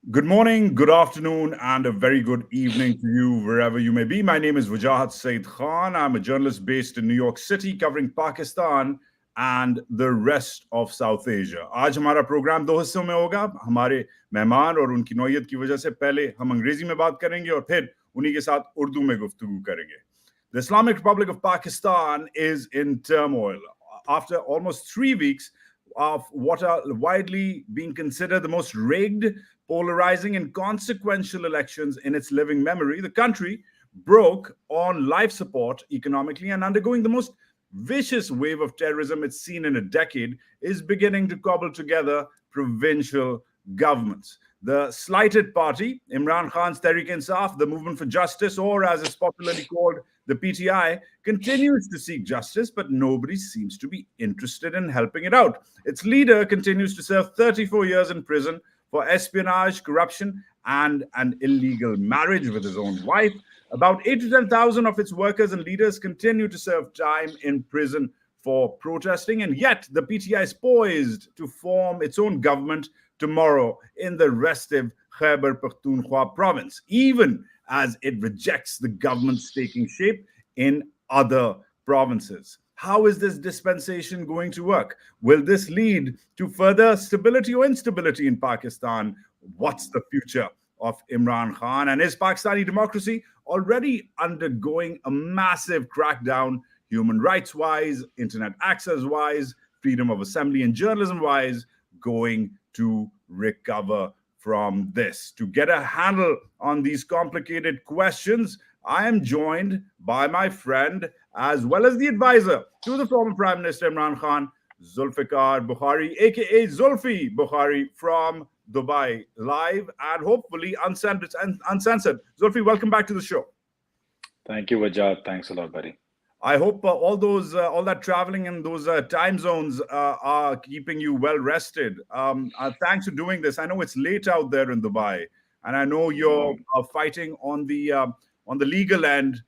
Good morning, good afternoon, and a very good evening to you wherever you may be. My name is Wajahat Saeed Khan. I'm a journalist based in New York City covering Pakistan and the rest of South Asia. आज हमारा programme दो हिस्सों में होगा. हमारे मेहमान और उनकी नौयत की वजह से पहले हम अंग्रेजी में बात करेंगे और फिर उन्हीं के साथ उर्दू में गुफ्तगू करेंगे. The Islamic Republic of Pakistan is in turmoil. After almost 3 weeks of what are widely being considered the most rigged, polarizing, and consequential elections in its living memory, the country broke on life support economically and undergoing the most vicious wave of terrorism it's seen in a decade, is beginning to cobble together provincial governments. The slighted party, Imran Khan's Tehreek-e-Insaf, the Movement for Justice, or as it's popularly called, the PTI, continues to seek justice, but nobody seems to be interested in helping it out. Its leader continues to serve 34 years in prison for espionage, corruption, and an illegal marriage with his own wife. About 8 to 10,000 of its workers and leaders continue to serve time in prison for protesting, and yet the PTI is poised to form its own government tomorrow in the restive Khyber Pakhtunkhwa province, even as it rejects the government's taking shape in other provinces. How is this dispensation going to work? Will this lead to further stability or instability in Pakistan? What's the future of Imran Khan? And is Pakistani democracy already undergoing a massive crackdown, human rights wise, internet access wise, freedom of assembly and journalism wise, going to recover from this? To get a handle on these complicated questions, I am joined by my friend as well as the advisor to the former Prime Minister Imran Khan, Zulfikar Bukhari, aka Zulfi Bukhari from Dubai, live and hopefully uncensored. Zulfi, welcome back to the show. Thank you, Wajad. Thanks a lot, buddy. I hope all that traveling and those time zones are keeping you well rested. Thanks for doing this. I know it's late out there in Dubai, and I know you're fighting on the legal end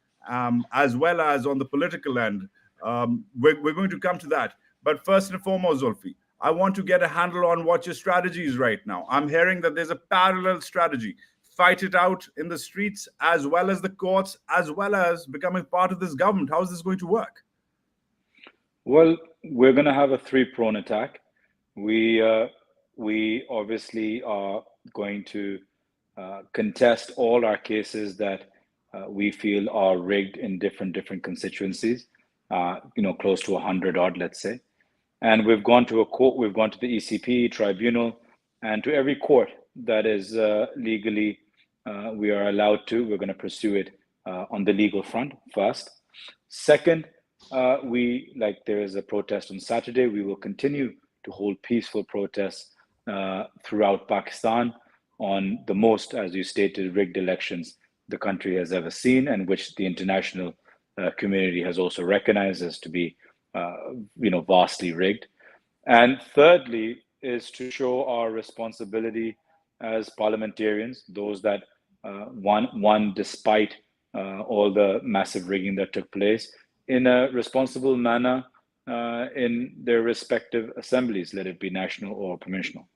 as well as on the political end. We're going to come to that, but first and foremost, Zulfi, I want to get a handle on what your strategy is right now. I'm hearing that there's a parallel strategy: fight it out in the streets as well as the courts, as well as becoming part of this government. How is this going to work? Well, we're going to have a three-pronged attack. We we obviously are going to contest all our cases that we feel are rigged in different constituencies. Close to 100 odd, let's say. And we've gone to a court. We've gone to the ECP tribunal, and to every court that is legally we are allowed to. We're going to pursue it on the legal front first. Second, there is a protest on Saturday. We will continue to hold peaceful protests throughout Pakistan on the most, as you stated, rigged elections the country has ever seen, and which the international community has also recognized as to be, vastly rigged. And thirdly, is to show our responsibility as parliamentarians, those that won despite all the massive rigging that took place, in a responsible manner in their respective assemblies, let it be national or provincial.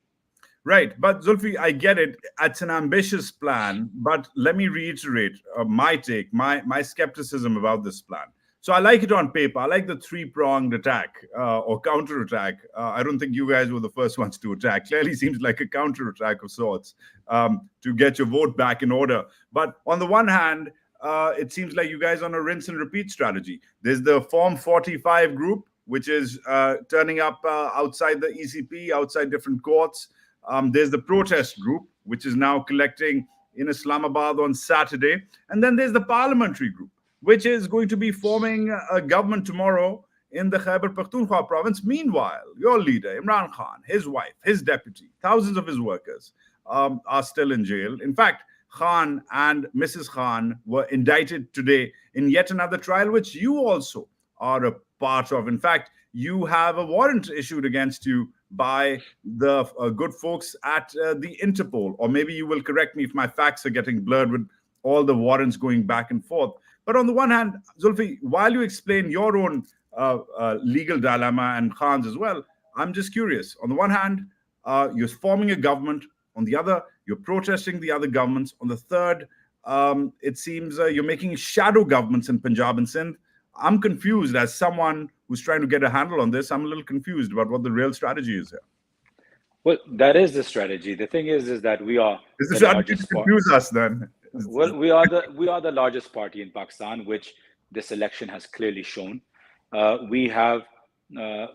Right. But Zulfi, I get it. It's an ambitious plan. But let me reiterate my take, my skepticism about this plan. So I like it on paper. I like the three-pronged attack or counterattack. I don't think you guys were the first ones to attack. Clearly seems like a counterattack of sorts to get your vote back in order. But on the one hand, it seems like you guys are on a rinse and repeat strategy. There's the Form 45 group, which is turning up outside the ECP, outside different courts. There's the protest group, which is now collecting in Islamabad on Saturday. And then there's the parliamentary group, which is going to be forming a government tomorrow in the Khyber Pakhtunkhwa province. Meanwhile, your leader, Imran Khan, his wife, his deputy, thousands of his workers are still in jail. In fact, Khan and Mrs. Khan were indicted today in yet another trial, which you also are a part of. In fact, you have a warrant issued against you by the good folks at the Interpol. Or maybe you will correct me if my facts are getting blurred with all the warrants going back and forth. But on the one hand, Zulfi, while you explain your own legal dilemma and Khan's as well, I'm just curious. On the one hand, you're forming a government On the other, you're protesting the other governments. On the third, it seems you're making shadow governments in Punjab and Sindh. I'm confused as someone who's trying to get a handle on this. I'm a little confused about what the real strategy is here. Well, that is the strategy. The thing is that we are Is the the strategy largest to confuse us then? Well, we are the largest party in Pakistan, which this election has clearly shown. We have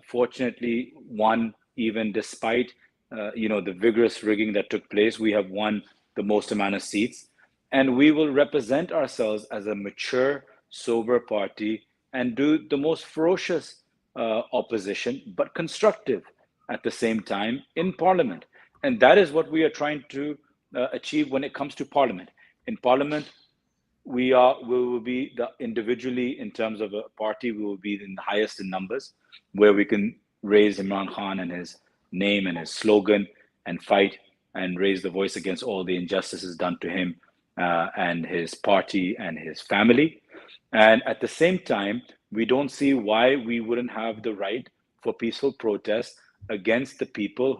fortunately won, even despite the vigorous rigging that took place. We have won the most amount of seats, and we will represent ourselves as a mature, sober party and do the most ferocious opposition, but constructive at the same time in Parliament. And that is what we are trying to achieve when it comes to Parliament. In Parliament, we will be individually, in terms of a party, we will be in the highest in numbers, where we can raise Imran Khan and his name and his slogan and fight and raise the voice against all the injustices done to him and his party and his family. And at the same time, we don't see why we wouldn't have the right for peaceful protest against the people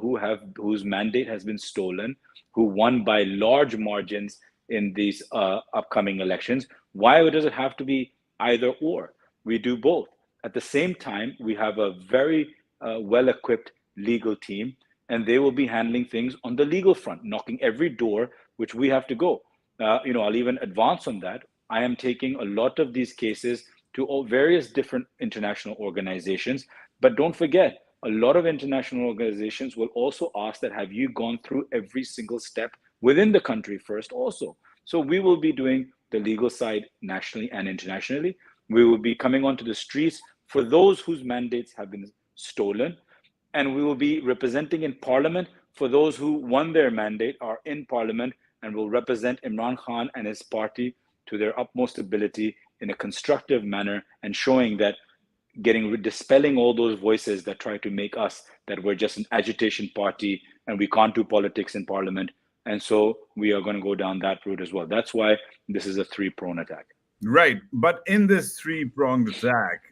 whose mandate has been stolen, who won by large margins in these upcoming elections. Why does it have to be either or? We do both. At the same time, we have a very well-equipped legal team, and they will be handling things on the legal front, knocking every door which we have to go. I'll even advance on that. I am taking a lot of these cases to various different international organizations, but don't forget, a lot of international organizations will also ask that, have you gone through every single step within the country first also? So we will be doing the legal side nationally and internationally. We will be coming onto the streets for those whose mandates have been stolen. And we will be representing in Parliament for those who won their mandate, are in Parliament, and will represent Imran Khan and his party to their utmost ability in a constructive manner, and showing that, dispelling all those voices that try to make us that we're just an agitation party and we can't do politics in Parliament. And so we are going to go down that route as well. That's why this is a three-pronged attack. Right. But in this three-pronged attack,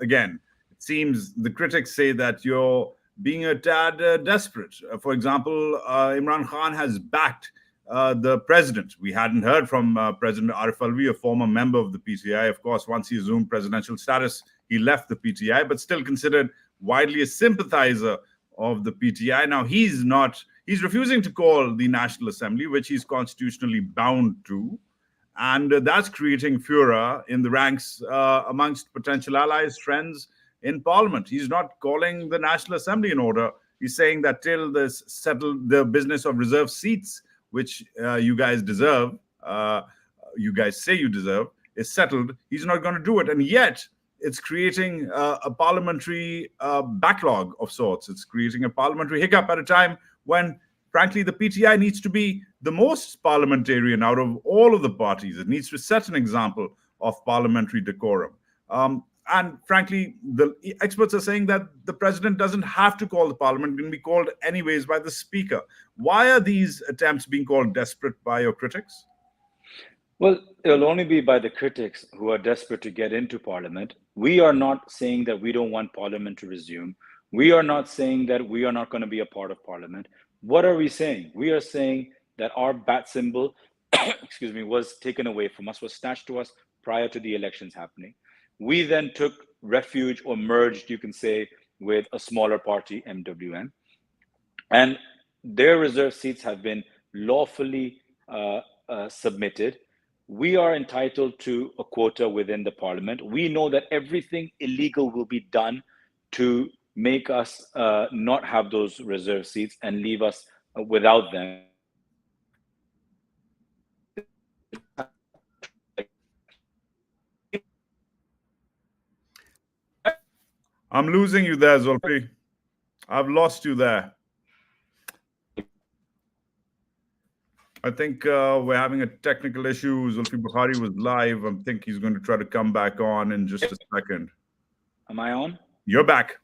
again, it seems the critics say that you're being a tad desperate. For example, Imran Khan has backed the president. We hadn't heard from President Arif Alvi, a former member of the PTI. Of course, once he assumed presidential status, he left the PTI, but still considered widely a sympathizer of the PTI. Now, he's refusing to call the National Assembly, which he's constitutionally bound to. And that's creating furor in the ranks amongst potential allies, friends in Parliament. He's not calling the National Assembly in order. He's saying that till this settled the business of reserve seats, which you guys deserve, you guys say you deserve, is settled, he's not going to do it. And yet, it's creating a parliamentary backlog of sorts. It's creating a parliamentary hiccup at a time when, frankly, the PTI needs to be the most parliamentarian out of all of the parties. It needs to set an example of parliamentary decorum. And frankly, the experts are saying that the president doesn't have to call the parliament, it can be called anyways by the speaker. Why are these attempts being called desperate by your critics? Well, it'll only be by the critics who are desperate to get into Parliament. We are not saying that we don't want Parliament to resume. We are not saying that we are not going to be a part of Parliament. What are we saying? We are saying that our bat symbol, excuse me, was taken away from us, was snatched to us prior to the elections happening. We then took refuge, or merged, you can say, with a smaller party, MWM. And their reserve seats have been lawfully submitted. We are entitled to a quota within the Parliament. We know that everything illegal will be done to make us not have those reserve seats and leave us without them. I'm losing you there, Zulfi. I've lost you there. I think we're having a technical issue. Zulfi Bukhari was live. I think he's going to try to come back on in just a second. Am I on? You're back.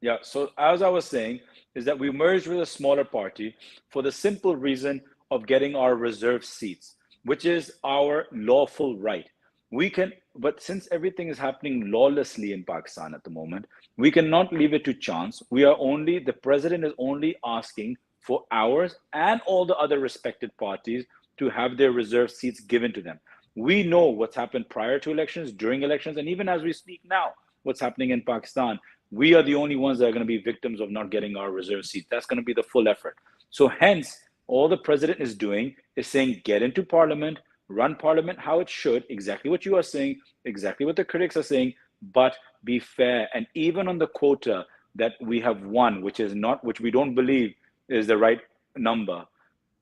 Yeah, so as I was saying, is that we merged with a smaller party for the simple reason of getting our reserve seats, which is our lawful right. We can, but since everything is happening lawlessly in Pakistan at the moment, we cannot leave it to chance. The president is only asking for ours and all the other respected parties to have their reserve seats given to them. We know what's happened prior to elections, during elections, and even as we speak now, what's happening in Pakistan. We are the only ones that are going to be victims of not getting our reserve seats. That's going to be the full effort. So hence, all the president is doing is saying, get into parliament, run parliament how it should, exactly what you are saying, exactly what the critics are saying, but be fair. And even on the quota that we have won, which we don't believe is the right number,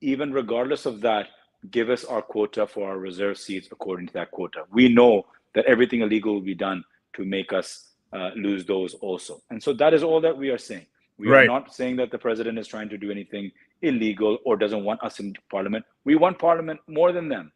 even regardless of that, give us our quota for our reserve seats according to that quota. We know that everything illegal will be done to make us lose those also. And so that is all that we are saying. We are not saying that the president is trying to do anything illegal or doesn't want us in parliament. We want parliament more than them.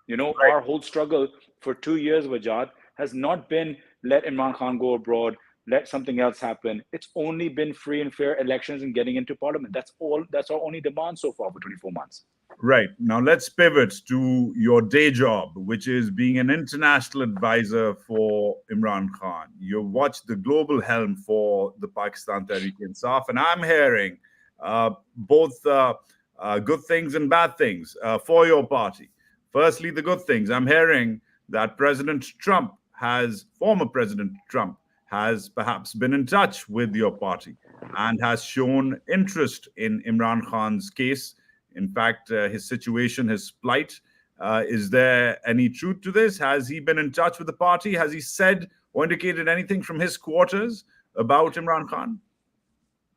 You know, our whole struggle for 2 years, Wajahat, has not been let Imran Khan go abroad, let something else happen. It's only been free and fair elections and getting into parliament. That's all. That's our only demand so far for 24 months. Right. Now let's pivot to your day job, which is being an international advisor for Imran Khan. You watch the global helm for the Pakistan Tehreek-e-Insaf, and I'm hearing both good things and bad things for your party. Firstly, the good things. I'm hearing that former President Trump has perhaps been in touch with your party and has shown interest in Imran Khan's case. In fact, his situation, his plight. Is there any truth to this? Has he been in touch with the party? Has he said or indicated anything from his quarters about Imran Khan?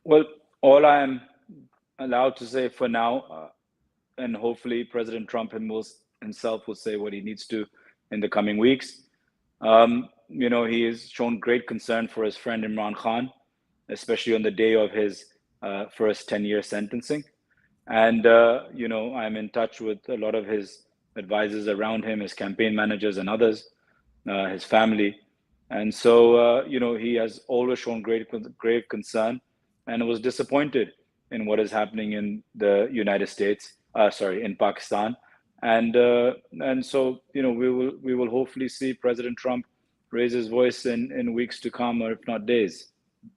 Well, all I am allowed to say for now, and hopefully President Trump himself will say what he needs to in the coming weeks. You know, he has shown great concern for his friend Imran Khan, especially on the day of his first 10-year sentencing. And, you know, I'm in touch with a lot of his advisors around him, his campaign managers and others, his family. And so, you know, he has always shown grave concern and was disappointed in what is happening in the United States, in Pakistan. And so, you know, we will hopefully see President Trump raise his voice in weeks to come, or if not days.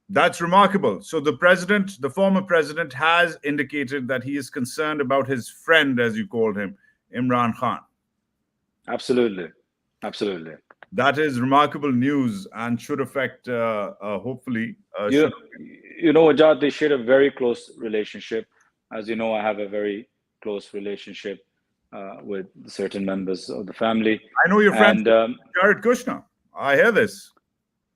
That's remarkable. So the former president, has indicated that he is concerned about his friend, as you called him, Imran Khan. Absolutely. Absolutely. That is remarkable news and should affect, hopefully. You know, Wajahat, they share a very close relationship. As you know, I have a very close relationship with certain members of the family. I know your friend, Jared Kushner. I hear this.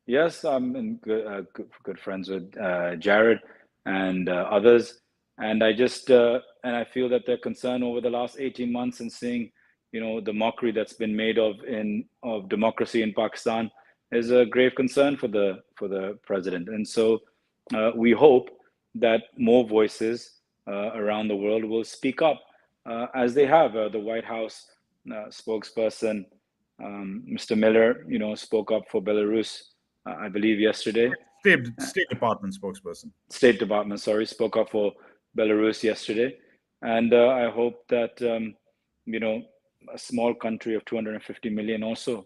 Yes, I'm good friends with Jared and others, and I feel that their concern over the last 18 months and seeing, you know, the mockery that's been made of democracy in Pakistan is a grave concern for the president. And so we hope that more voices around the world will speak up, as they have. The White House spokesperson, Mr. Miller, you know, spoke up for Belarus. I believe yesterday. State Department spokesperson. State Department, sorry, spoke up for Belarus yesterday. And I hope that, you know, a small country of 250 million also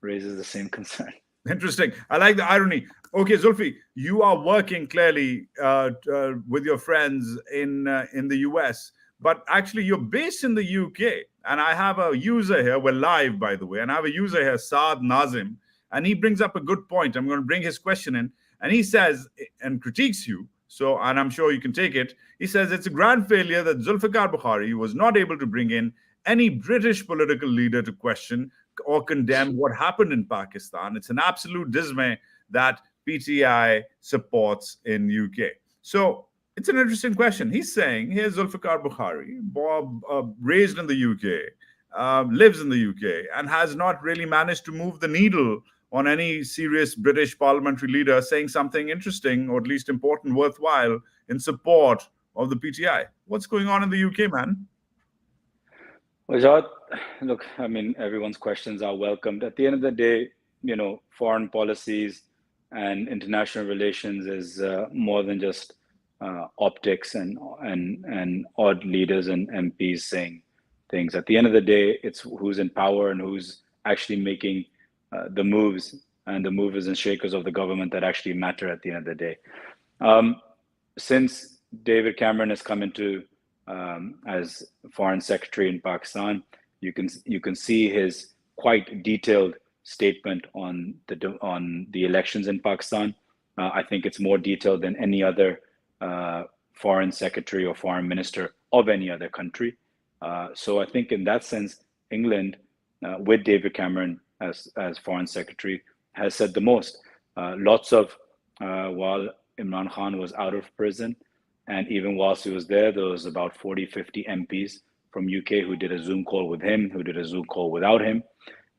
raises the same concern. Interesting. I like the irony. Okay, Zulfi, you are working clearly with your friends in the US, but actually you're based in the UK. And I have a user here. We're live, by the way. And I have a user here, Saad Nazim. And he brings up a good point. I'm going to bring his question in. And he says, and critiques you, and I'm sure you can take it. He says, it's a grand failure that Zulfikar Bukhari was not able to bring in any British political leader to question or condemn what happened in Pakistan. It's an absolute dismay that PTI supports in UK. So it's an interesting question. He's saying, here's Zulfikar Bukhari, raised in the UK, lives in the UK, and has not really managed to move the needle on any serious British parliamentary leader saying something interesting, or at least important, worthwhile, in support of the PTI. What's going on in the UK, man? Wajahat, look, I mean, everyone's questions are welcomed. At the end of the day, you know, foreign policies and international relations is more than just optics and odd leaders and MPs saying things. At the end of the day, it's who's in power and who's actually making the moves, and the movers and shakers of the government that actually matter at the end of the day. Since David Cameron has come into as Foreign Secretary in Pakistan, you can see his quite detailed statement on the elections in Pakistan. I think it's more detailed than any other foreign secretary or foreign minister of any other country. So I think in that sense, England, with David Cameron as foreign secretary, has said the most. Lots of while Imran Khan was out of prison, and even whilst he was there was about 40, 50 MPs from UK who did a Zoom call with him, who did a Zoom call without him.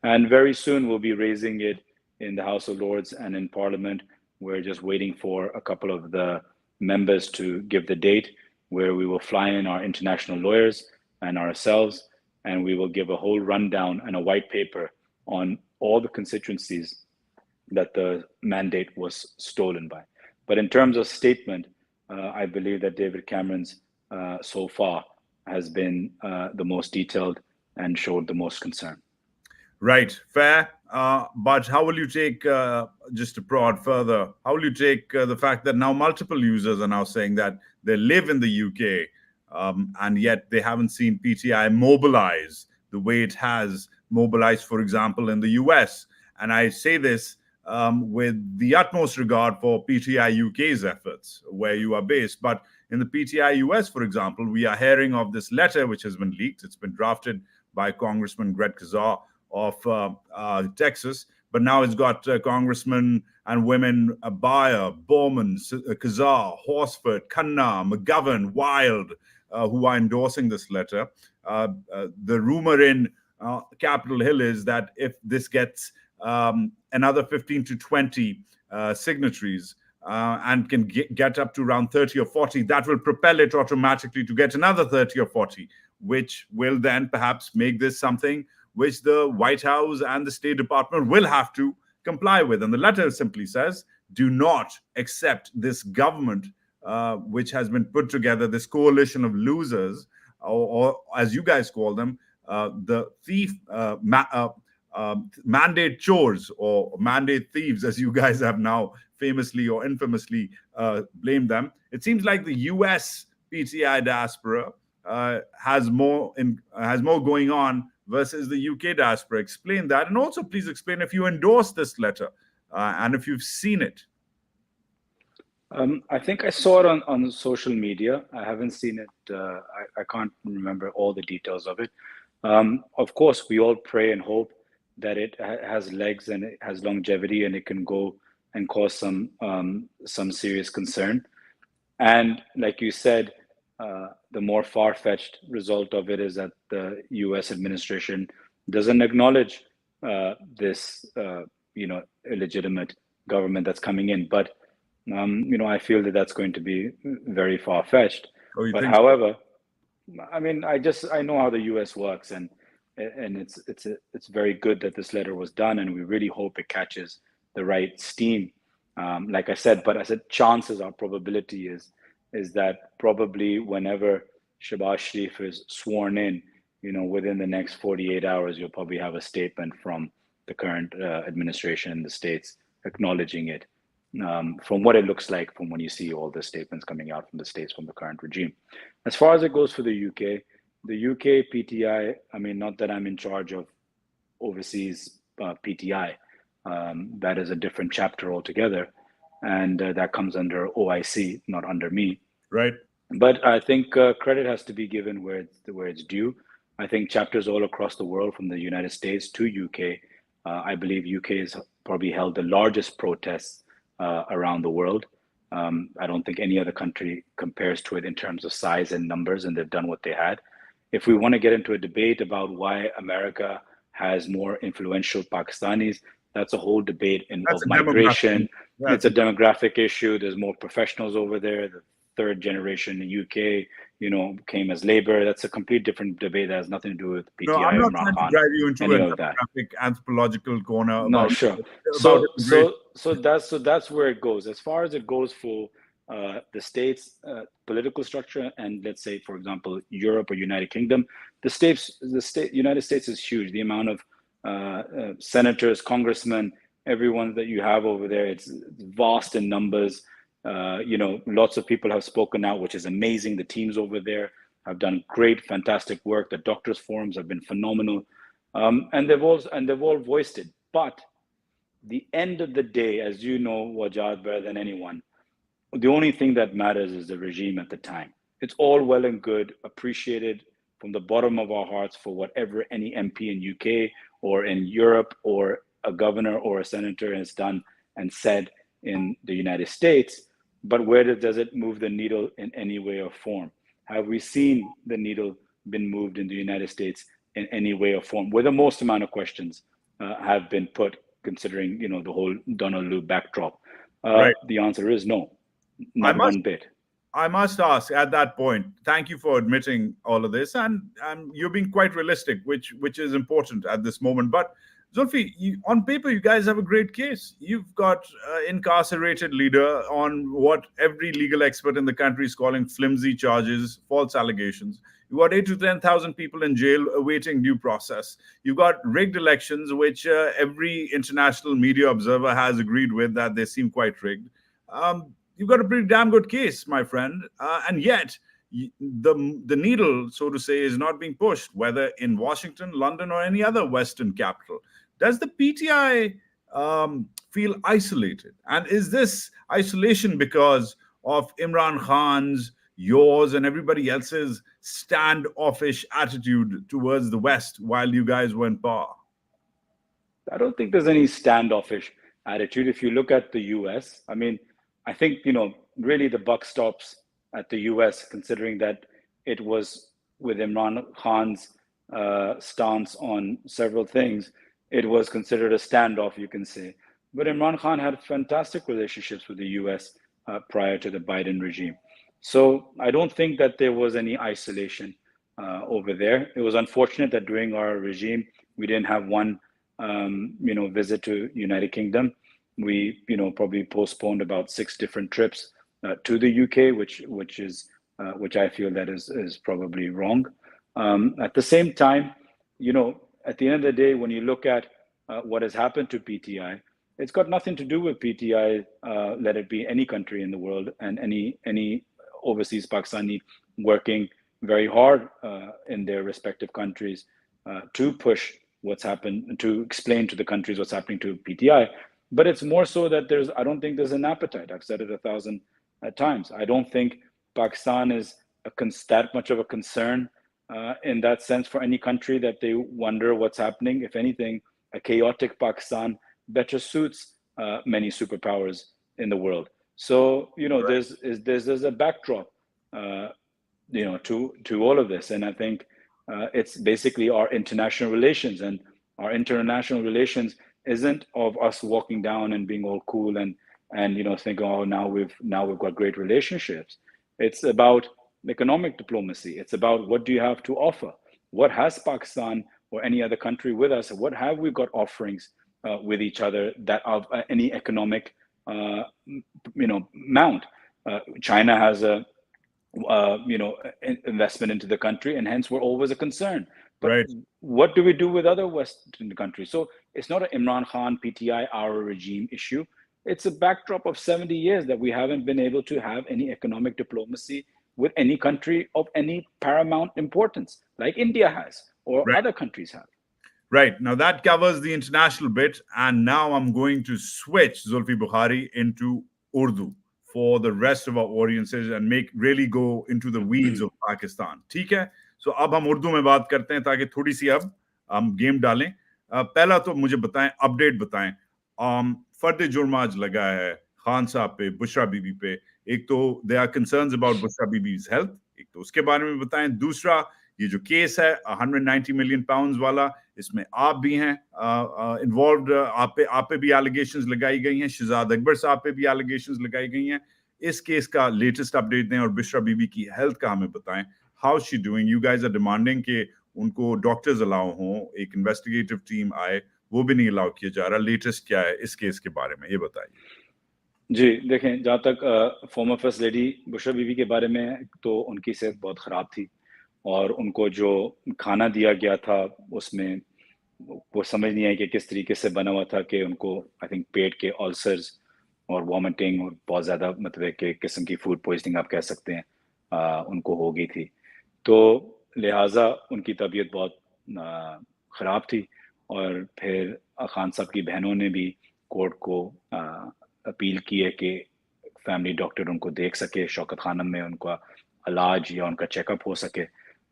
And very soon we'll be raising it in the House of Lords and in Parliament. We're just waiting for a couple of the members to give the date where we will fly in our international lawyers and ourselves, and we will give a whole rundown and a white paper on all the constituencies that the mandate was stolen by. But in terms of statement, I believe that David Cameron's so far has been the most detailed and showed the most concern. Right, fair. But how will you take, just to prod further, how will you take the fact that now multiple users are now saying that they live in the UK and yet they haven't seen PTI mobilize the way it has mobilized, for example, in the US? And I say this with the utmost regard for PTI UK's efforts, where you are based. But in the PTI US, for example, we are hearing of this letter which has been leaked. It's been drafted by Congressman Greg Casar of Texas, but now it's got congressmen and women Bayer, Bowman, Kazar, Horsford, Khanna, McGovern, Wild, who are endorsing this letter. The rumor in Capitol Hill is that if this gets another 15 to 20 signatories and can get up to around 30 or 40, that will propel it automatically to get another 30 or 40, which will then perhaps make this something which the White House and the State Department will have to comply with. And the letter simply says, do not accept this government, which has been put together, this coalition of losers, or as you guys call them, the thief mandate chores or mandate thieves, as you guys have now famously or infamously blamed them. It seems like the US PTI diaspora has more going on versus the UK diaspora. Explain that, and also please explain if you endorse this letter and if you've seen it. I think I saw it on social media. I haven't seen it. I can't remember all the details of it. Of course, we all pray and hope that it has legs and it has longevity and it can go and cause some serious concern. And like you said, the more far-fetched result of it is that the U.S. administration doesn't acknowledge this, illegitimate government that's coming in. But I feel that that's going to be very far-fetched. Oh, but however, I mean, I know how the U.S. works, and it's very good that this letter was done, and we really hope it catches the right steam. Like I said, chances or probability is that probably whenever Shehbaz Sharif is sworn in, within the next 48 hours, you'll probably have a statement from the current administration in the States acknowledging it, from what it looks like from when you see all the statements coming out from the States from the current regime. As far as it goes for the UK PTI, I mean, not that I'm in charge of overseas PTI, that is a different chapter altogether, and that comes under OIC, not under me. Right. But I think credit has to be given where it's due. I think chapters all across the world, from the United States to UK, I believe UK has probably held the largest protests around the world. I don't think any other country compares to it in terms of size and numbers, and they've done what they had. If we want to get into a debate about why America has more influential Pakistanis, that's a whole debate of migration. It's a demographic issue. There's more professionals over there. The third generation in the UK, came as labor. That's a complete different debate that has nothing to do with PTI. No, I'm not trying to drive you into a demographic anthropological corner. No, sure. So that's where it goes. As far as it goes for the states' political structure, and let's say, for example, Europe or United Kingdom, United States is huge. The amount of senators, congressmen, everyone that you have over there, it's vast in numbers. You know, lots of people have spoken out, which is amazing. The teams over there have done great, fantastic work. The doctors' forums have been phenomenal, and they've all voiced it. But the end of the day, as you know, Wajad, better than anyone, the only thing that matters is the regime at the time. It's all well and good, appreciated from the bottom of our hearts for whatever any MP in UK or in Europe or a governor or a senator has done and said in the United States. But where does it move the needle in any way or form? Have we seen the needle been moved in the United States in any way or form? Where the most amount of questions have been put, considering, you know, the whole Donald Lu backdrop. Right. The answer is no, I not must one bit. I must ask at that point, thank you for admitting all of this, and you're being quite realistic, which is important at this moment. But Zulfi, on paper, you guys have a great case. You've got incarcerated leader on what every legal expert in the country is calling flimsy charges, false allegations. You've got 8 to 10,000 people in jail awaiting due process. You've got rigged elections, which every international media observer has agreed with that they seem quite rigged. You've got a pretty damn good case, my friend, and yet the needle, so to say, is not being pushed, whether in Washington, London, or any other Western capital. Does the PTI feel isolated? And is this isolation because of Imran Khan's, yours, and everybody else's standoffish attitude towards the West while you guys were in power? I don't think there's any standoffish attitude. If you look at the US, I mean, I think, you know, really the buck stops at the US, considering that it was with Imran Khan's stance on several things, it was considered a standoff, you can say. But Imran Khan had fantastic relationships with the US prior to the Biden regime. So I don't think that there was any isolation over there. It was unfortunate that during our regime, we didn't have one, you know, visit to United Kingdom. We, you know, probably postponed about 6 different trips to the UK, which I feel that is probably wrong. At the same time, you know, at the end of the day, when you look at what has happened to PTI, it's got nothing to do with PTI. Let it be any country in the world and any overseas Pakistani working very hard in their respective countries to push what's happened, to explain to the countries what's happening to PTI. But it's more so that I don't think there's an appetite. I've said it 1,000 times. I don't think Pakistan is that much of a concern in that sense for any country that they wonder what's happening. If anything, a chaotic Pakistan better suits many superpowers in the world. So, you know, Right. there's a backdrop, you know, to all of this. And I think it's basically our international relations, and our international relations isn't of us walking down and being all cool and you know, thinking, oh, now we've got great relationships. It's about economic diplomacy. It's about, what do you have to offer? What has Pakistan or any other country with us? What have we got offerings with each other that of any economic you know, mount? China has a you know, investment into the country, and hence we're always a concern. But Right. what do we do with other Western countries? So it's not an Imran Khan, PTI, our regime issue. It's a backdrop of 70 years that we haven't been able to have any economic diplomacy with any country of any paramount importance, like India has or Right. other countries have. Right. Now that covers the international bit. And now I'm going to switch Zulfi Bukhari into Urdu for the rest of our audiences and really go into the weeds of Pakistan. ठीक है? So अब हम उर्दू में बात करते हैं ताकि थोड़ी सी अब हम गेम डालें. पहला तो मुझे बताएं, अपडेट बताएं. फर्द जुर्म आज लगा है खान साहब पे, बुशरा बीबी पे. एक तो there are concerns about Bushra बीबी's health. एक तो उसके बारे में बताएं. दूसरा, ये जो केस है 190 मिलियन पाउंड्स वाला, इसमें आप भी हैं इन्वॉल्व्ड. आप पे भी एलिगेशंस लगाई गई हैं, शहजाद अकबर साहब पे भी एलिगेशंस लगाई गई हैं. इस केस का लेटेस्ट अपडेट दें और बिश्रा बीबी की हेल्थ का हमें बताएं. How she doing? You guys are demanding कि उनको डॉक्टर्स अलाउ हों, एक इन्वेस्टिगेटिव टीम आए, वो भी नहीं अलाउ किया जा रहा. लेटेस्ट क्या है इस केस के बारे में, ये बताइए. जी, देखें, जहाँ तक farmer first lady Bushra Bibi के बारे में, तो उनकी सेहत बहुत ख़राब थी और उनको जो खाना दिया गया था उसमें वो समझ नहीं आई कि किस तरीके से बना हुआ था कि उनको आई थिंक पेट के अल्सर्स اور وامٹنگ اور بہت زیادہ مطلب کہ قسم کی فوڈ پوائزننگ آپ کہہ سکتے ہیں ان کو ہو گئی تھی. تو لہٰذا ان کی طبیعت بہت خراب تھی. اور پھر خان صاحب کی بہنوں نے بھی کورٹ کو اپیل کی ہے کہ فیملی ڈاکٹر ان کو دیکھ سکے, شوکت خانم میں ان کا علاج یا ان کا چیک اپ ہو سکے,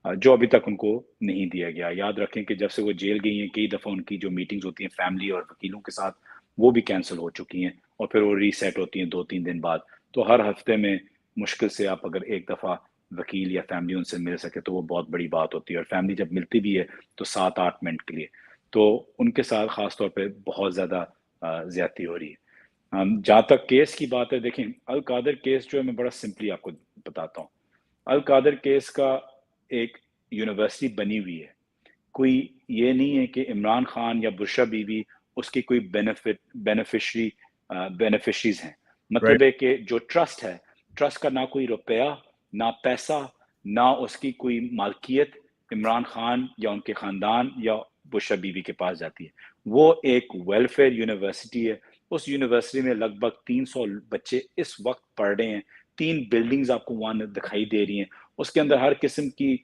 جو ابھی تک ان کو نہیں دیا گیا. یاد رکھیں کہ جب سے وہ جیل گئی ہیں کئی دفعہ ان کی جو میٹنگز ہوتی ہیں فیملی اور وکیلوں کے ساتھ وہ بھی کینسل ہو چکی ہیں, اور پھر وہ ری سیٹ ہوتی ہیں 2-3 دن بعد. تو ہر ہفتے میں مشکل سے آپ اگر ایک دفعہ وکیل یا فیملی ان سے مل سکے تو وہ بہت بڑی بات ہوتی ہے. اور فیملی جب ملتی بھی ہے تو 7-8 منٹ کے لیے, تو ان کے ساتھ خاص طور پہ بہت زیادہ زیادتی ہو رہی ہے. جہاں تک کیس کی بات ہے, دیکھیں القادر کیس جو ہے میں بڑا سمپلی آپ کو بتاتا ہوں. القادر کیس کا ایک یونیورسٹی بنی ہوئی ہے, کوئی یہ نہیں ہے کہ عمران خان یا بشرا بی بی اس کی کوئی بینیفیشریز ہیں. مطلب ہے کہ جو ٹرسٹ ہے, ٹرسٹ کا نہ کوئی روپیہ نہ پیسہ نہ اس کی کوئی مالکیت عمران خان یا ان کے خاندان یا بشرا بی بی کے پاس جاتی ہے. وہ ایک ویلفیئر یونیورسٹی ہے. اس یونیورسٹی میں لگ بھگ 300 بچے اس وقت پڑھ رہے ہیں. 3 بلڈنگز آپ کو وہاں دکھائی دے رہی ہیں. اس کے اندر ہر قسم کی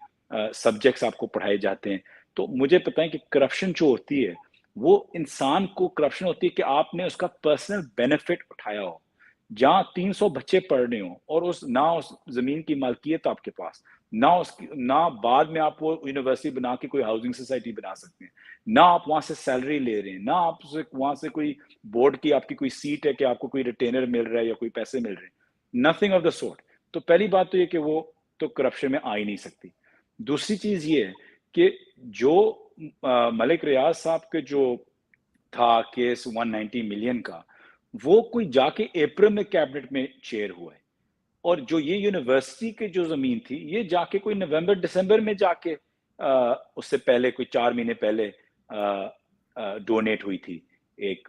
سبجیکٹس آپ کو پڑھائے جاتے ہیں. تو مجھے پتہ ہے کہ کرپشن جو ہوتی ہے وہ انسان کو کرپشن ہوتی ہے کہ آپ نے اس کا پرسنل بینیفٹ اٹھایا ہو. جہاں 300 بچے پڑھ رہے ہوں اور نہ اس زمین کی مالکیت آپ کے پاس, نہ بعد میں آپ وہ یونیورسٹی بنا کے کوئی ہاؤسنگ سوسائٹی بنا سکتے ہیں, نہ آپ وہاں سے سیلری لے رہے ہیں, نہ آپ وہاں سے کوئی بورڈ کی آپ کی کوئی سیٹ ہے کہ آپ کو کوئی ریٹینر مل رہا ہے یا کوئی پیسے مل رہے ہیں, نتھنگ آف دا سورٹ. تو پہلی بات تو یہ کہ وہ تو کرپشن میں آ ہی نہیں سکتی. دوسری چیز یہ ہے کہ جو ملک ریاض صاحب کے جو تھا کیس 190 ملین کا, وہ کوئی جا کے اپریل میں کیبنٹ میں چیئر ہوا ہے. اور جو یہ یونیورسٹی کے جو زمین تھی یہ جا کے کوئی نومبر دسمبر میں جا کے اس سے پہلے کوئی 4 مہینے پہلے ڈونیٹ ہوئی تھی ایک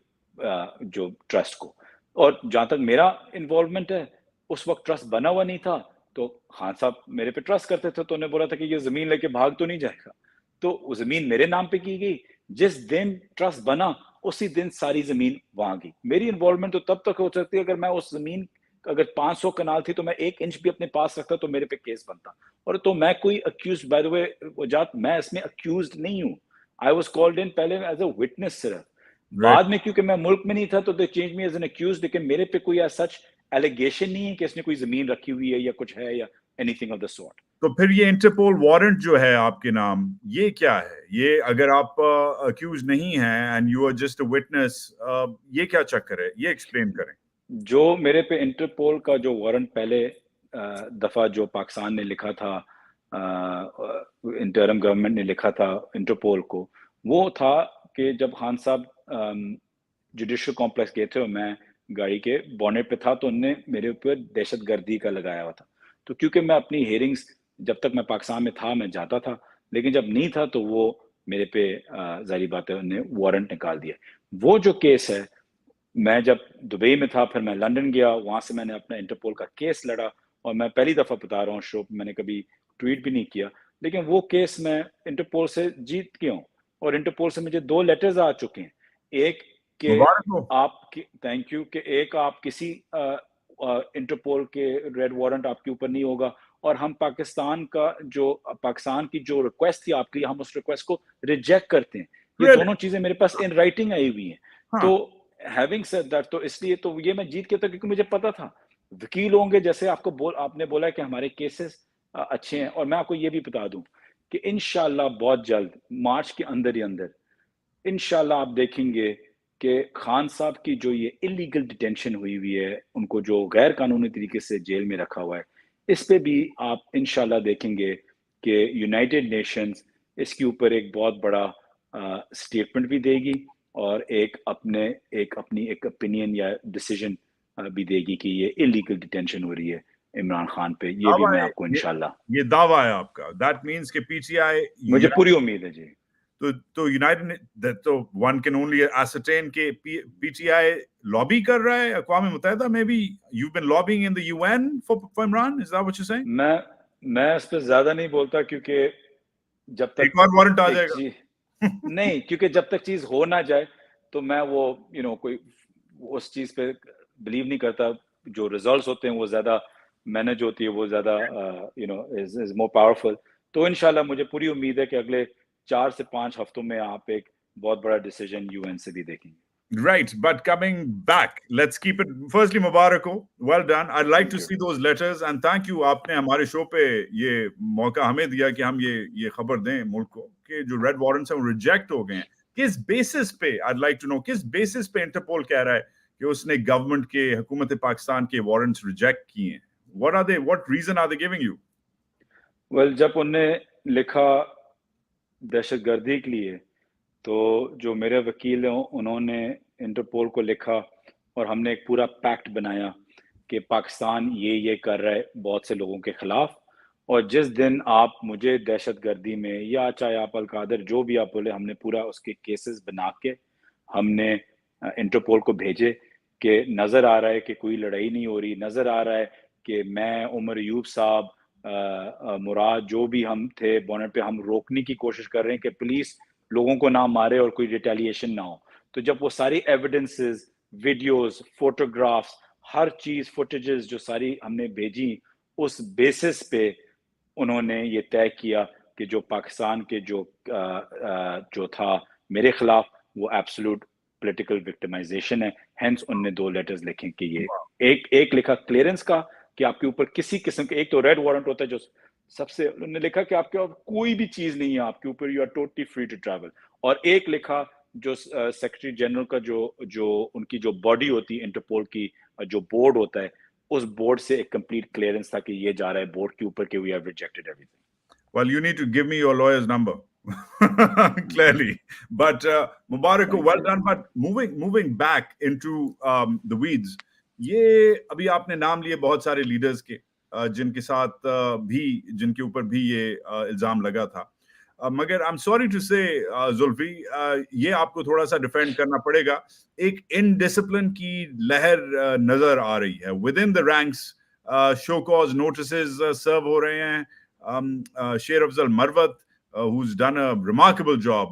جو ٹرسٹ کو. اور جہاں تک میرا انوالومنٹ ہے اس وقت ٹرسٹ بنا ہوا نہیں تھا, تو خان صاحب میرے پہ ٹرسٹ کرتے تھے تو انہیں بولا تھا کہ یہ زمین لے کے بھاگ تو نہیں جائے گا. تو وہ زمین میرے نام پہ کی گئی. جس دن ٹرسٹ بنا اسی دن ساری زمین وہاں گئی. میری انوالومنٹ تو تب تک ہو سکتی ہے اگر میں اس زمین اگر 500 کنال تھی تو میں 1 انچ بھی اپنے پاس رکھتا تو میرے پہ کیس بنتا. اور تو میں کوئی اکیوزڈ, بائی دا وے وجات, میں اس میں اکیوزڈ نہیں ہوں. آئی واز کالڈ ان پہلے ایز اے وٹنس صرف. بعد میں کیونکہ میں ملک میں نہیں تھا تو they change me as an accused, لیکن میرے پہ کوئی سچ ایلیگیشن نہیں ہے کہ اس نے کوئی زمین رکھی ہوئی ہے یا کچھ ہے یا any thing of the sort. تو پھر یہ انٹرپول وارنٹ جو ہے آپ کے نام, یہ کیا ہے؟ یہ اگر آپ اکیوز نہیں ہیں and you are just a witness, یہ کیا چکر ہے؟ یہ ایکسپلین کریں. جو میرے پہ انٹرپول کا جو وارنٹ پہلے دفعہ جو پاکستان نے لکھا تھا, انٹرم گورنمنٹ نے لکھا تھا انٹرپول کو, وہ تھا کہ جب خان صاحب جوڈیشل کمپلیکس گئے تھے اور میں گاڑی کے بونٹ پہ تھا تو انہوں نے میرے اوپر دہشت گردی کا لگایا ہوا تھا. تو کیونکہ میں اپنی ہیئرنگز جب تک میں پاکستان میں تھا میں جاتا تھا, لیکن جب نہیں تھا تو وہ میرے پہ ظاہری بات ہے انہوں نے وارنٹ نکال دیا. وہ جو کیس ہے, میں جب دبئی میں تھا پھر میں لندن گیا, وہاں سے میں نے اپنا انٹرپول کا کیس لڑا. اور میں پہلی دفعہ بتا رہا ہوں شو میں نے کبھی ٹویٹ بھی نہیں کیا, لیکن وہ کیس میں انٹرپول سے جیت گیا ہوں. اور انٹرپول سے مجھے 2 لیٹرز آ چکے ہیں. ایک کہ مبارک ہو. آپ کی تھینک یو, کہ ایک آپ کسی انٹرپول کے ریڈ وارنٹ آپ کے اوپر نہیں ہوگا, اور ہم پاکستان کی جو ریکویسٹ تھی آپ کی, ہم اس ریکویسٹ کو ریجیکٹ کرتے ہیں. یہ دونوں چیزیں میرے پاس ان رائٹنگ آئی ہوئی ہیں. تو ہیونگ سیڈ دیٹ, تو اس لیے تو یہ میں جیت کے تھا کیونکہ مجھے پتا تھا وکیل ہوں گے, جیسے آپ نے بولا کہ ہمارے کیسز اچھے ہیں. اور میں آپ کو یہ بھی بتا دوں کہ انشاءاللہ بہت جلد مارچ کے اندر ہی اندر انشاءاللہ آپ دیکھیں گے کہ خان صاحب کی جو یہ انلیگل ڈیٹینشن ہوئی ہے, ان کو جو غیر قانونی طریقے سے جیل میں رکھا ہوا ہے, اس پہ بھی آپ انشاءاللہ دیکھیں گے کہ یونائٹڈ نیشنز اس کے اوپر ایک بہت بڑا سٹیٹمنٹ بھی دے گی اور ایک اپنی ایک اپینین یا ڈیسیجن بھی دے گی کہ یہ انلیگل ڈیٹینشن ہو رہی ہے عمران خان پہ. یہ بھی میں آپ کو انشاءاللہ, یہ دعویٰ ہے آپ کا, دیٹ مینس کہ پی ٹی آئی, مجھے پوری امید ہے جی. تو یونائٹڈ, تو ون کین اونلی ascertain کہ پی ٹی آئی لابی کر رہا ہے اقوام متحدہ میں بھی. You've been lobbying in the UN for Imran, is that what you're saying? میں اس پہ زیادہ نہیں بولتا کیونکہ جب تک ایک اور وارنٹ آ جائے گا. نہیں, کیونکہ جب تک چیز ہو نہ جائے تو میں وہ کوئی اس چیز پہ بلیو نہیں کرتا جو ریزلٹس ہوتے ہیں وہ زیادہ مینج ہوتی ہے, وہ زیادہ از مور پاورفل. تو انشاءاللہ مجھے پوری امید ہے کہ اگلے 4 سے 5 ہفتوں میں آپ ایک بہت بڑا ڈیسیجن یو این سے بھی دیکھیں گے. Right, but coming back, let's keep it. Firstly, Mubarako, well done. I'd like Thank to you. see those letters, and thank you. آپ نے ہمارے شو پہ یہ موقع ہمیں دیا کہ ہم یہ خبر دیں ملک کو کہ جو ریڈ وارنٹس ہیں وہ ریجیکٹ ہو گئے ہیں. کس بیسس پہ, I'd like to know, کس بیسس پہ انٹرپول کہہ رہا ہے کہ اس نے گورنمنٹ کے, حکومت پاکستان کے وارنٹس ریجیکٹ کیے ہیں؟ What reason are they giving you? Well, جب انہوں نے لکھا دہشت گردی کے لیے تو جو میرے وکیل ہیں انہوں نے انٹرپول کو لکھا اور ہم نے ایک پورا پیکٹ بنایا کہ پاکستان یہ کر رہا ہے بہت سے لوگوں کے خلاف, اور جس دن آپ مجھے دہشت گردی میں یا چاہے آپ القادر جو بھی آپ بولے, ہم نے پورا اس کے کیسز بنا کے ہم نے انٹرپول کو بھیجے کہ نظر آ رہا ہے کہ کوئی لڑائی نہیں ہو رہی, نظر آ رہا ہے کہ میں, عمر ایوب صاحب, مراد, جو بھی ہم تھے بونٹ پہ, ہم روکنے کی کوشش کر رہے ہیں کہ پولیس لوگوں کو نہ مارے اور کوئی ریٹیلیشن نہ ہو. تو جب وہ ساری ایویڈنسز, ویڈیوز, فوٹوگرافس, ہر چیز, فوٹیجز جو ساری ہم نے بھیجی, اس بیسس پہ انہوں نے یہ طے کیا کہ جو پاکستان کے جو تھا میرے خلاف وہ ایبسولوٹ پولیٹیکل وکٹمائزیشن ہے. ہینس ان نے 2 لیٹرز لکھے کہ یہ ایک لکھا کلیئرنس کا کہ آپ کے اوپر کسی قسم کے, ایک تو ریڈ وارنٹ ہوتا ہے جو سب سے, انہوں نے لکھا کہ آپ کے کوئی بھی چیز نہیں ہے آپ کے اوپر, you are totally free to travel, اور ایک لکھا جو سیکرٹری جنرل کا جو ان کی جو باڈی ہوتی ہے انٹرپول کی, جو بورڈ ہوتا ہے, اس بورڈ سے ایک کمپلیٹ کلیئرنس تھا کہ یہ جا رہا ہے بورڈ کے اوپر کہ we have rejected everything. Well, you need to give me your lawyer's number. Clearly. But Mubarak, well done. But moving back into the weeds, یہ ابھی آپ نے نام لیے بہت سارے لیڈرز کے جن کے ساتھ بھی, جن کے اوپر بھی یہ الزام لگا تھا, مگر I'm sorry to say, Zulfi, یہ آپ کو تھوڑا سا ڈیفینڈ کرنا پڑے گا. ایک انڈسپلن کی لہر نظر آ رہی ہے within the ranks. Show cause notices serve ہو رہے ہیں. شیر افضل مروت, who's done a remarkable job,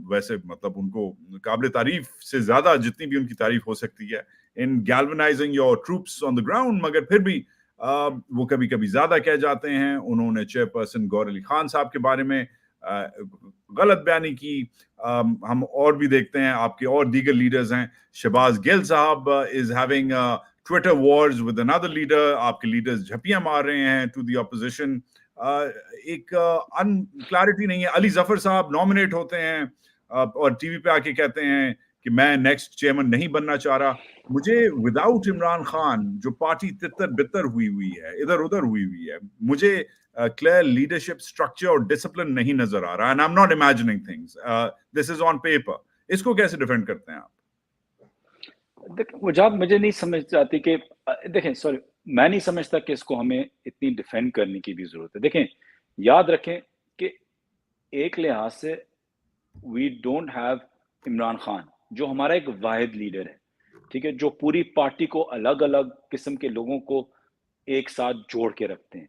ویسے مطلب ان کو قابل تعریف سے زیادہ جتنی بھی ان کی تعریف ہو سکتی ہے in galvanizing your troops on the ground, مگر پھر بھی وہ کبھی کبھی زیادہ کہہ جاتے ہیں. انہوں نے چیئرپرسن گور علی خان صاحب کے بارے میں غلط بیانی کی. ہم اور بھی دیکھتے ہیں آپ کے اور دیگر لیڈرز ہیں. شہباز گل صاحب is having Twitter wars with another leader. آپ کے لیڈرز جھپیاں مار رہے ہیں to the opposition. ایک کلیئرٹی نہیں ہے. علی ظفر صاحب نامنیٹ ہوتے ہیں اور ٹی وی پہ آ کے کہتے ہیں کہ میں نیکسٹ چیئرمین نہیں بننا چاہ رہا. مجھے وداؤٹ عمران خان جو پارٹی تتر بتر ہوئی ہے, ادھر ادھر ہوئی ہے, مجھے کلیئر لیڈرشپ اسٹرکچر اور ڈسپلن نہیں نظر آ رہا. And I'm not imagining things, this is on paper. اس کو کیسے ڈیفینڈ کرتے ہیں آپ؟ وجہ مجھے نہیں سمجھ آتی کہ دیکھیں, سوری, میں نہیں سمجھتا کہ اس کو ہمیں اتنی ڈیفینڈ کرنے کی بھی ضرورت ہے. دیکھیں, یاد رکھیں کہ ایک لحاظ سے we don't have Imran Khan جو ہمارا ایک واحد لیڈر ہے, ٹھیک ہے, جو پوری پارٹی کو الگ الگ قسم کے لوگوں کو ایک ساتھ جوڑ کے رکھتے ہیں.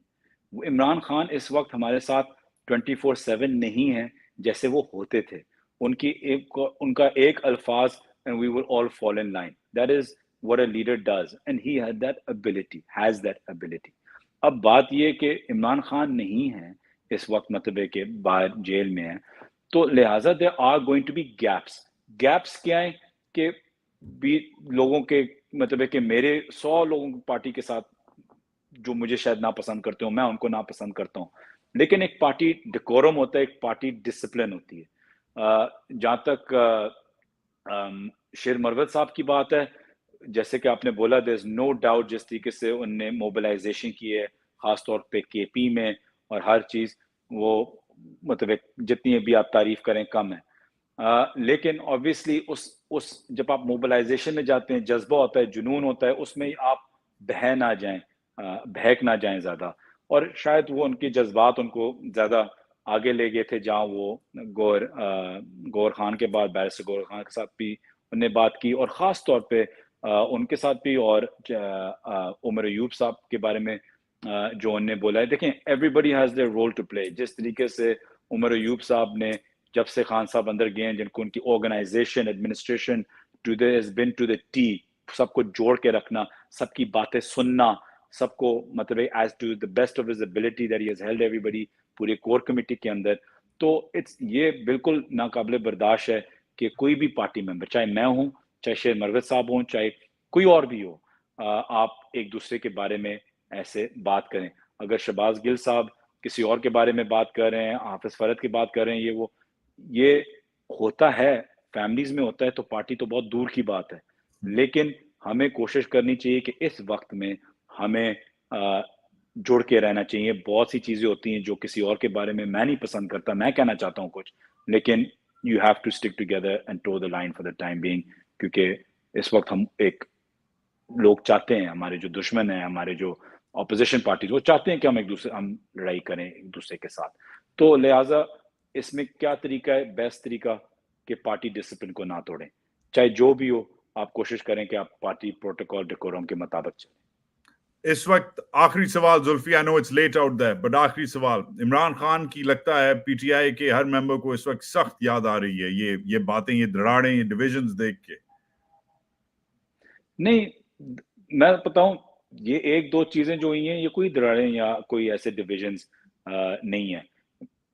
وہ عمران خان اس وقت ہمارے ساتھ 24/7 نہیں ہے جیسے وہ ہوتے تھے. ان کا ایک الفاظ and we will all fall in line. That is what a leader does, and he has that ability. اب بات یہ کہ عمران خان نہیں ہے اس وقت, مطلب ہے کہ باہر جیل میں ہے, تو لہٰذا there are going to be gaps کیا ہیں کہ بھی لوگوں کے, مطلب ہے کہ میرے 100 لوگوں کی پارٹی کے ساتھ جو مجھے شاید ناپسند کرتے ہوں, میں ان کو ناپسند کرتا ہوں, لیکن ایک پارٹی ڈیکورم ہوتا ہے, ایک پارٹی ڈسپلن ہوتی ہے. جہاں تک شیر مروت صاحب کی بات ہے, جیسے کہ آپ نے بولا, there is no doubt جس طریقے سے ان نے موبلائزیشن کی ہے خاص طور پہ کے پی میں, اور ہر چیز وہ مطلب جتنی بھی آپ تعریف کریں کم ہے. لیکن obviously اس جب آپ موبلائزیشن میں جاتے ہیں, جذبہ ہوتا ہے, جنون ہوتا ہے, اس میں آپ بہک نہ جائیں زیادہ, اور شاید وہ ان کے جذبات ان کو زیادہ آگے لے گئے تھے. جہاں وہ گور خان کے بعد بیرسٹر گور خان کے ساتھ بھی انہوں نے بات کی, اور خاص طور پہ ان کے ساتھ بھی, اور عمر ایوب صاحب کے بارے میں جو انہوں نے بولا ہے. دیکھیں, everybody has their role to play. جس طریقے سے عمر ایوب صاحب نے جب سے خان صاحب اندر گئے ہیں, جن کو ان کی organisation, administration has been to the T, सबको जोड़ के रखना, सबकी बातें सुनना, सबको मतलब as to the best of his ability that he has held everybody पूरे कोर कमेटी के अंदर. तो ये बिल्कुल नाकाबिले बर्दाश्त है कि कोई भी पार्टी मेंबर, चाहे मैं हूं, चाहे शेर मरवत साहब हों, चाहे कोई और भी हो, आप एक दूसरे के बारे में ऐसे बात करें. अगर शहबाज गिल साहब किसी और के बारे में बात कर रहे हैं, हाफिज फरद की बात कर रहे हैं, ये होता है, फैमिलीज में होता है, तो पार्टी तो बहुत दूर की बात है. लेकिन हमें कोशिश करनी चाहिए कि इस वक्त में हमें जुड़ के रहना चाहिए. बहुत सी चीजें होती हैं जो किसी और के बारे में मैं नहीं पसंद करता, मैं कहना चाहता हूँ कुछ, लेकिन you have to stick together and toe the line for the time being, क्योंकि इस वक्त हम लोग चाहते हैं, हमारे जो दुश्मन हैं, हमारे जो ऑपोजिशन पार्टीज, वो चाहते हैं कि हम लड़ाई करें एक दूसरे के साथ. तो लिहाजा इसमें क्या तरीका है, बेस्ट तरीका कि पार्टी डिसिप्लिन को ना तोड़ें, चाहे जो भी हो, आप कोशिश करें कि आप पार्टी प्रोटोकॉल डेकोरम के मुताबिक चलें. इस वक्त आखिरी सवाल Zulfi, I know it's late out there, but आखिरी सवाल, इमरान खान की लगता है पीटीआई के हर मेंबर को इस वक्त सख्त याद आ रही है ये बातें, ये दराड़ें, ये डिविजन्स देख के? नहीं, मैं बताऊं, ये एक दो चीजें जो हुई हैं, ये कोई दरारें या कोई ऐसे डिविजन्स नहीं है.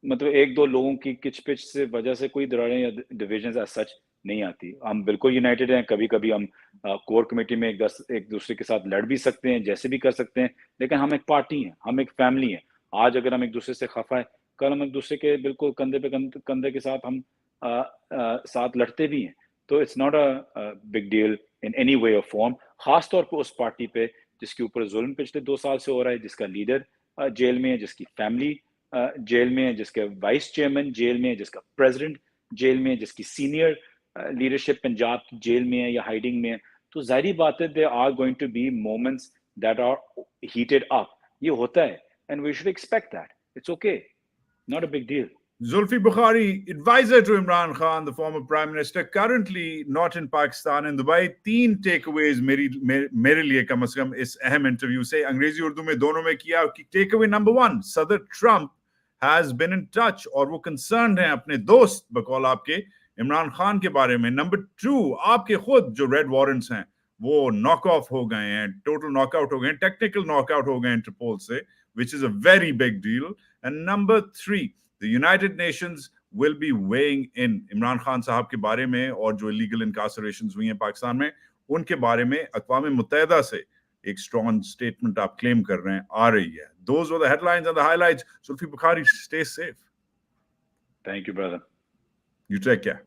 मतलब एक दो लोगों की किचपिच से वजह से कोई दरारें या डिविजन्स एज सच नहीं आती. हम बिल्कुल यूनाइटेड हैं. कभी कभी हम कोर कमेटी में एक दूसरे के साथ लड़ भी सकते हैं, जैसे भी कर सकते हैं, लेकिन हम एक पार्टी हैं, हम एक फैमिली हैं. आज अगर हम एक दूसरे से खफा है, कल हम एक दूसरे के बिल्कुल कंधे पे कंधे के साथ हम साथ लड़ते भी हैं. तो it's not a big deal in any way of form. खास तौर पे उस पार्टी पे जिसके ऊपर जुल्म पिछले 2 साल से हो रहा है, जिसका लीडर जेल में है, जिसकी फैमिली जेल में है, जिसके वाइस चेयरमैन जेल में है, जिसका प्रेसिडेंट जेल में है, जिसकी सीनियर लीडरशिप पंजाब की जेल में है या हाइडिंग में है. तो जाहिर बात है, there are going to be moments that are heated up. ये होता है, and we should expect that. It's okay, not a big deal. Zulfi Bukhari, advisor to Imran Khan, the former prime minister, currently not in Pakistan, in Dubai. 3 takeaways मेरे लिए कम से कम इस अहम interview से, अंग्रेजी उर्दू में दोनों में किया. टेकअवे नंबर 1, सदर Trump has been in touch और वो concerned हैं अपने दोस्त बकौल आपके इमरान खान के बारे में. नंबर 2, आपके खुद जो रेड वारंट्स हैं वो नॉक ऑफ हो गए हैं, टोटल नॉकआउट हो गए हैं, टेक्निकल नॉकआउट हो गए हैं इंटरपोल से, which is a very big deal. And number 3, the United Nations will be weighing in Imran Khan साहब के बारे में और जो illegal incarcerations हुई हैं पाकिस्तान में, उनके बारे में अक़वाम मुत्तहिदा से एक strong statement आप claim कर रहे हैं आ रही है. Those were the headlines and the highlights. Zulfi Bukhari, stay safe. Thank you, brother. You take care.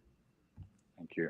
Thank you.